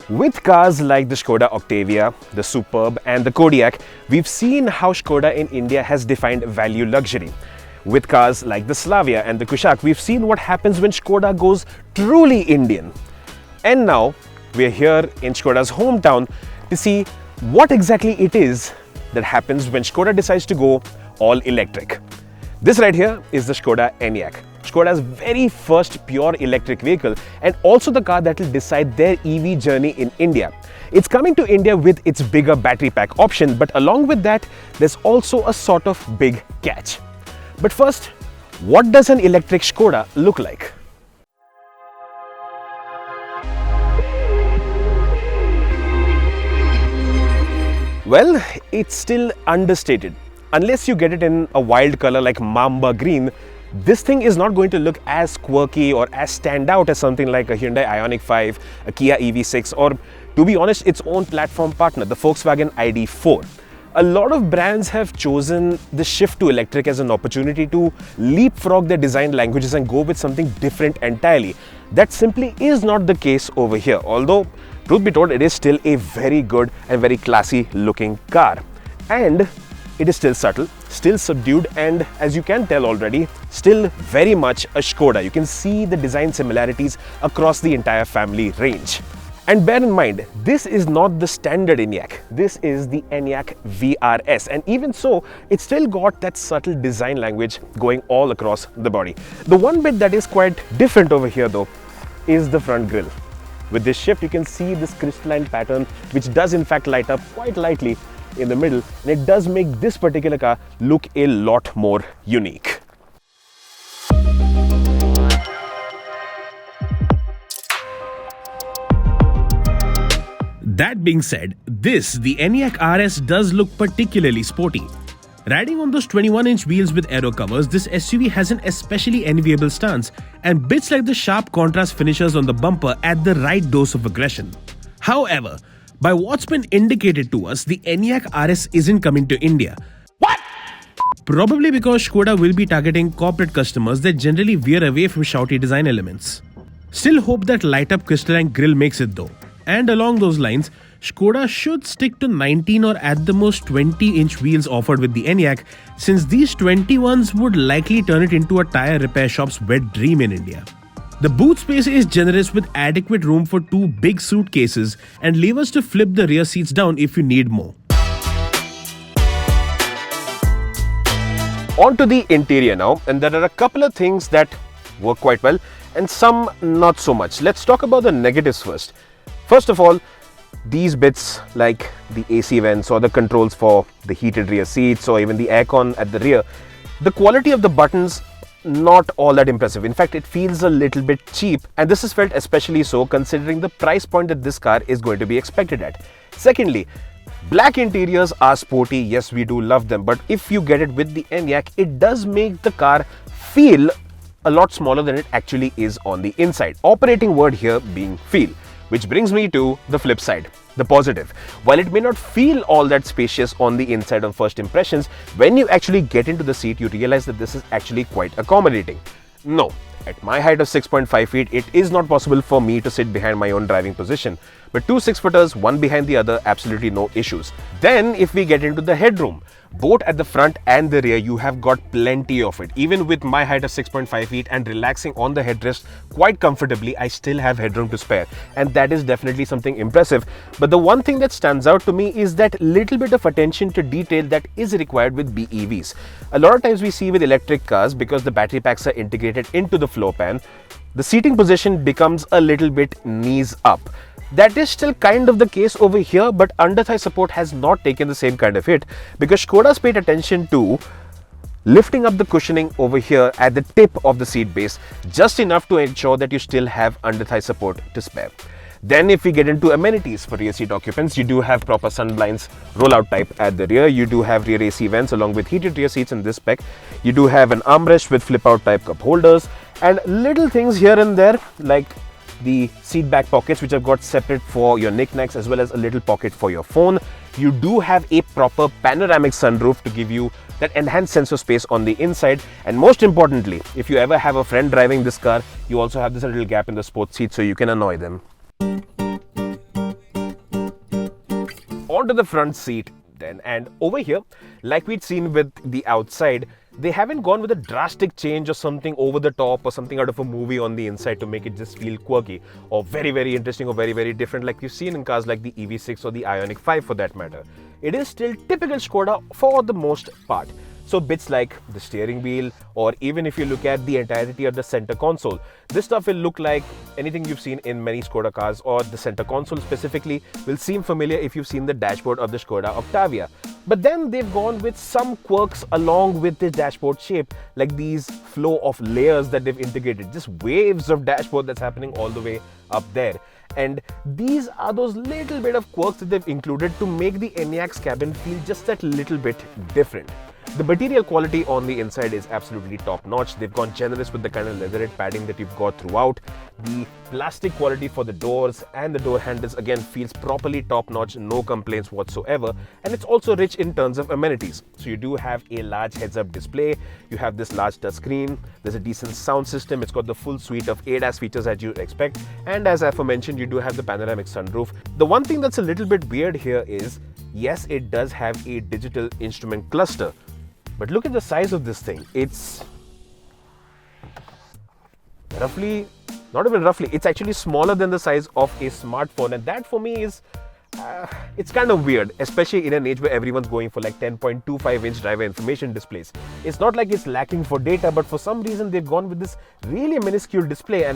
With cars like the Skoda Octavia, the Superb and the Kodiaq, we've seen how Skoda in India has defined value luxury. With cars like the Slavia and the Kushaq, we've seen what happens when Skoda goes truly Indian. And now we're here in Skoda's hometown to see what exactly it is that happens when Skoda decides to go all electric. This right here is the Skoda Enyaq, Skoda's very first pure electric vehicle and also the car that will decide their EV journey in India. It's coming to India with its bigger battery pack option, but along with that, there's also a sort of big catch. But first, what does an electric Skoda look like? Well, it's still understated. Unless you get it in a wild color like Mamba green, this thing is not going to look as quirky or as stand out as something like a Hyundai Ioniq 5, a Kia EV6 or, to be honest, its own platform partner, the Volkswagen ID.4. A lot of brands have chosen the shift to electric as an opportunity to leapfrog their design languages and go with something different entirely. That simply is not the case over here, although, truth be told, it is still a very good and very classy looking car. And it is still subtle, still subdued, and as you can tell already, still very much a Skoda. You can see the design similarities across the entire family range. And bear in mind, this is not the standard Enyaq. This is the Enyaq VRS. And even so, it's still got that subtle design language going all across the body. The one bit that is quite different over here though, is the front grille. With this shift, you can see this crystalline pattern, which does in fact light up quite lightly in the middle, and it does make this particular car look a lot more unique. That being said, the Enyaq RS does look particularly sporty. Riding on those 21-inch wheels with aero covers, this SUV has an especially enviable stance, and bits like the sharp contrast finishers on the bumper add the right dose of aggression. However, by what's been indicated to us, the Enyaq RS isn't coming to India. What? Probably because Skoda will be targeting corporate customers that generally veer away from shouty design elements. Still hope that light-up crystalline grille makes it though. And along those lines, Skoda should stick to 19 or at the most 20-inch wheels offered with the Enyaq, since these 21s would likely turn it into a tyre repair shop's wet dream in India. The boot space is generous with adequate room for two big suitcases and levers to flip the rear seats down if you need more. On to the interior now, and there are a couple of things that work quite well and some not so much. Let's talk about the negatives first. First of all, these bits like the AC vents or the controls for the heated rear seats or even the aircon at the rear, the quality of the buttons not all that impressive. In fact, it feels a little bit cheap, and this is felt especially so considering the price point that this car is going to be expected at. Secondly, black interiors are sporty. Yes, we do love them, but if you get it with the Enyaq, it does make the car feel a lot smaller than it actually is on the inside. Operating word here being feel. Which brings me to the flip side, the positive. While it may not feel all that spacious on the inside on first impressions, when you actually get into the seat, you realize that this is actually quite accommodating. No, at my height of 6.5 feet, it is not possible for me to sit behind my own driving position. But two 6-footers, one behind the other, absolutely no issues. Then if we get into the headroom, both at the front and the rear, you have got plenty of it. Even with my height of 6.5 feet and relaxing on the headrest quite comfortably, I still have headroom to spare. And that is definitely something impressive. But the one thing that stands out to me is that little bit of attention to detail that is required with BEVs. A lot of times we see with electric cars, because the battery packs are integrated into the floor pan, the seating position becomes a little bit knees up. That is still kind of the case over here, but under-thigh support has not taken the same kind of hit because Skoda's paid attention to lifting up the cushioning over here at the tip of the seat base just enough to ensure that you still have under-thigh support to spare. Then if we get into amenities for rear seat occupants, you do have proper sunblinds roll-out type at the rear. You do have rear AC vents along with heated rear seats in this spec. You do have an armrest with flip-out type cup holders and little things here and there like the seat back pockets, which have got separate for your knickknacks as well as a little pocket for your phone. You do have a proper panoramic sunroof to give you that enhanced sense of space on the inside. And most importantly, if you ever have a friend driving this car, you also have this little gap in the sports seat so you can annoy them. onto the front seat then. And over here, like we'd seen with the outside, they haven't gone with a drastic change or something over the top or something out of a movie on the inside to make it just feel quirky or very, very interesting or very, very different like you've seen in cars like the EV6 or the Enyaq 5 for that matter. It is still typical Skoda for the most part. So bits like the steering wheel, or even if you look at the entirety of the center console, this stuff will look like anything you've seen in many Skoda cars, or the center console specifically will seem familiar if you've seen the dashboard of the Skoda Octavia. But then they've gone with some quirks along with the dashboard shape, like these flow of layers that they've integrated, just waves of dashboard that's happening all the way up there. And these are those little bit of quirks that they've included to make the Enyaq's cabin feel just that little bit different. The material quality on the inside is absolutely top notch. They've gone generous with the kind of leatherette padding that you've got throughout. The plastic quality for the doors and the door handles again feels properly top notch, no complaints whatsoever. And it's also rich in terms of amenities. So you do have a large heads-up display, you have this large touch screen, there's a decent sound system, it's got the full suite of ADAS features that you'd expect. And as aforementioned, you do have the panoramic sunroof. The one thing that's a little bit weird here is, yes, it does have a digital instrument cluster. But look at the size of this thing. It's roughly, not even roughly, it's actually smaller than the size of a smartphone. And that for me is, it's kind of weird, especially in an age where everyone's going for like 10.25-inch driver information displays. It's not like it's lacking for data, but for some reason they've gone with this really minuscule display,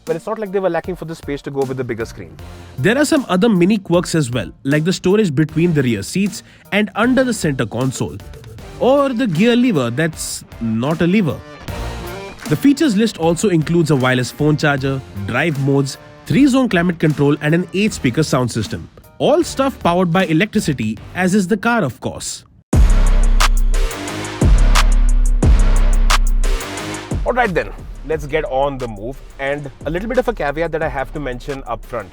but it's not like they were lacking for the space to go with the bigger screen. There are some other mini quirks as well, like the storage between the rear seats and under the center console, or the gear lever that's not a lever. The features list also includes a wireless phone charger, drive modes, 3-zone climate control and an 8-speaker sound system. All stuff powered by electricity, as is the car of course. Alright then, let's get on the move. And a little bit of a caveat that I have to mention up front.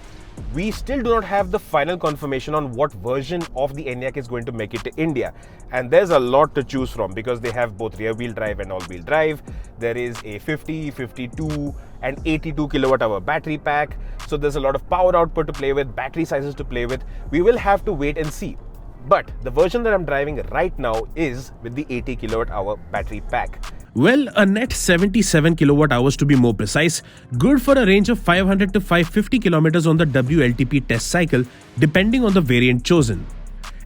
We still do not have the final confirmation on what version of the Enyaq is going to make it to India. And there's a lot to choose from because they have both rear-wheel drive and all-wheel drive. There is a 50, 52 and 82 kilowatt-hour battery pack. So there's a lot of power output to play with, battery sizes to play with. We will have to wait and see. But the version that I'm driving right now is with the 80 kilowatt-hour battery pack. Well, a net 77 kilowatt hours to be more precise, good for a range of 500 to 550 kilometers on the WLTP test cycle, depending on the variant chosen.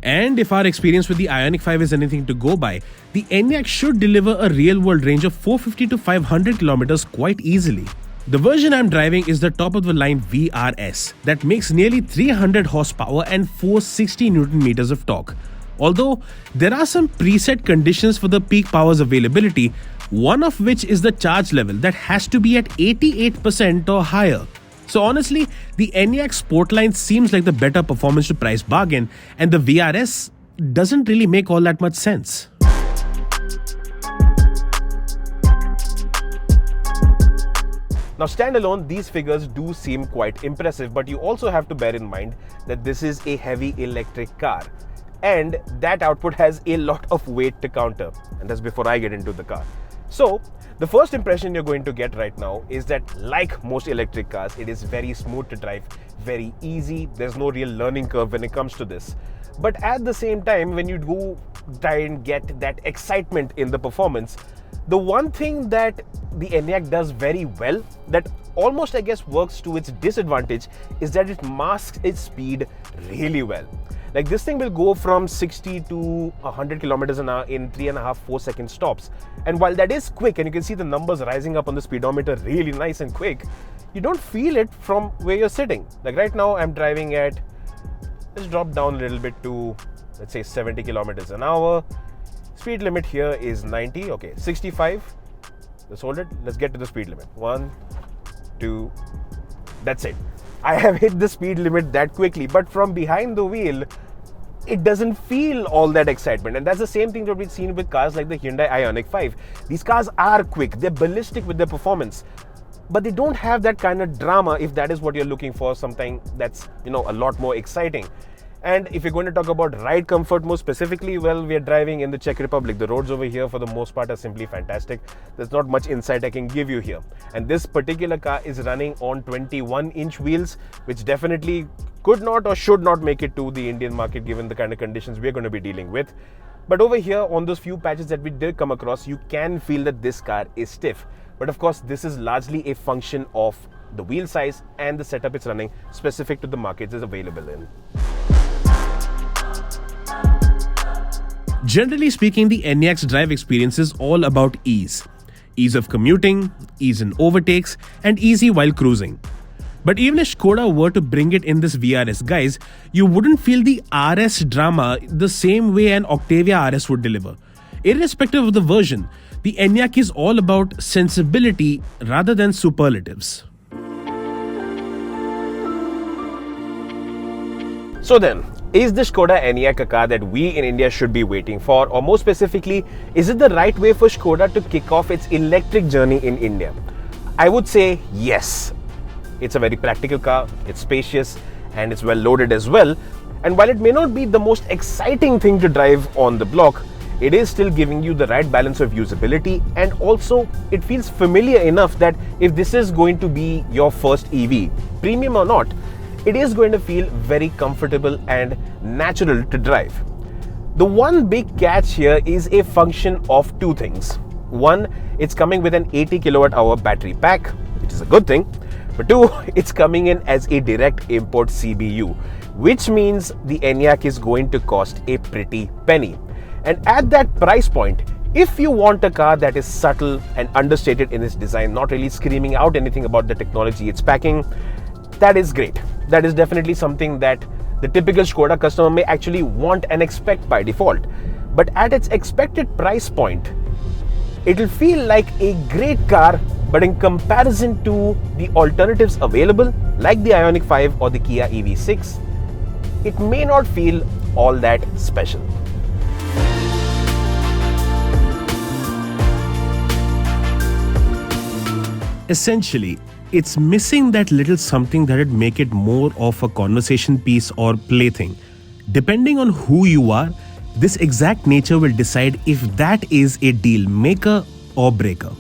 And if our experience with the Enyaq 5 is anything to go by, the Enyaq should deliver a real-world range of 450 to 500 kilometers quite easily. The version I'm driving is the top-of-the-line VRS that makes nearly 300 horsepower and 460 Newton meters of torque. Although there are some preset conditions for the peak power's availability, one of which is the charge level that has to be at 88% or higher. So honestly, the Enyaq Sportline seems like the better performance to price bargain, and the VRS doesn't really make all that much sense. Now standalone, these figures do seem quite impressive, but you also have to bear in mind that this is a heavy electric car. And that output has a lot of weight to counter, and that's before I get into the car. So the first impression you're going to get right now is that, like most electric cars, it is very smooth to drive, very easy. There's no real learning curve when it comes to this. But at the same time, when you do try and get that excitement in the performance, the one thing that the Enyaq does very well, that almost I guess works to its disadvantage, is that it masks its speed really well. Like this thing will go from 60 to 100 kilometers an hour in 3.5-4 second stops. And while that is quick, and you can see the numbers rising up on the speedometer really nice and quick, you don't feel it from where you're sitting. Like right now I'm driving at, let's drop down a little bit to, let's say 70 kilometers an hour. Speed limit here is 90, okay, 65. Let's hold it. Let's get to the speed limit. 1, 2, that's it. I have hit the speed limit that quickly, but from behind the wheel, it doesn't feel all that excitement. And that's the same thing that we've seen with cars like the Hyundai Ioniq 5. These cars are quick, they're ballistic with their performance, but they don't have that kind of drama if that is what you're looking for, something that's, a lot more exciting. And if you're going to talk about ride comfort more specifically, well, we are driving in the Czech Republic. The roads over here for the most part are simply fantastic. There's not much insight I can give you here. And this particular car is running on 21-inch wheels, which definitely could not or should not make it to the Indian market given the kind of conditions we're going to be dealing with. But over here on those few patches that we did come across, you can feel that this car is stiff. But of course, this is largely a function of the wheel size and the setup it's running specific to the markets it's available in. Generally speaking, the Enyaq's drive experience is all about ease. Ease of commuting, ease in overtakes, and easy while cruising. But even if Skoda were to bring it in this VRS, guys, you wouldn't feel the RS drama the same way an Octavia RS would deliver. Irrespective of the version, the Enyaq is all about sensibility rather than superlatives. So then, is the Skoda Enyaq a car that we in India should be waiting for? Or more specifically, is it the right way for Skoda to kick off its electric journey in India? I would say yes. It's a very practical car, it's spacious, and it's well loaded as well. And while it may not be the most exciting thing to drive on the block, it is still giving you the right balance of usability, and also it feels familiar enough that if this is going to be your first EV, premium or not, it is going to feel very comfortable and natural to drive. The one big catch here is a function of two things. One, it's coming with an 80 kilowatt hour battery pack, which is a good thing. But two, it's coming in as a direct import CBU, which means the Enyaq is going to cost a pretty penny. And at that price point, if you want a car that is subtle and understated in its design, not really screaming out anything about the technology it's packing, that is great. That is definitely something that the typical Skoda customer may actually want and expect by default. But at its expected price point, it'll feel like a great car, but in comparison to the alternatives available, like the Ioniq 5 or the Kia EV6, it may not feel all that special. Essentially, it's missing that little something that would make it more of a conversation piece or plaything. Depending on who you are, this exact nature will decide if that is a deal maker or breaker.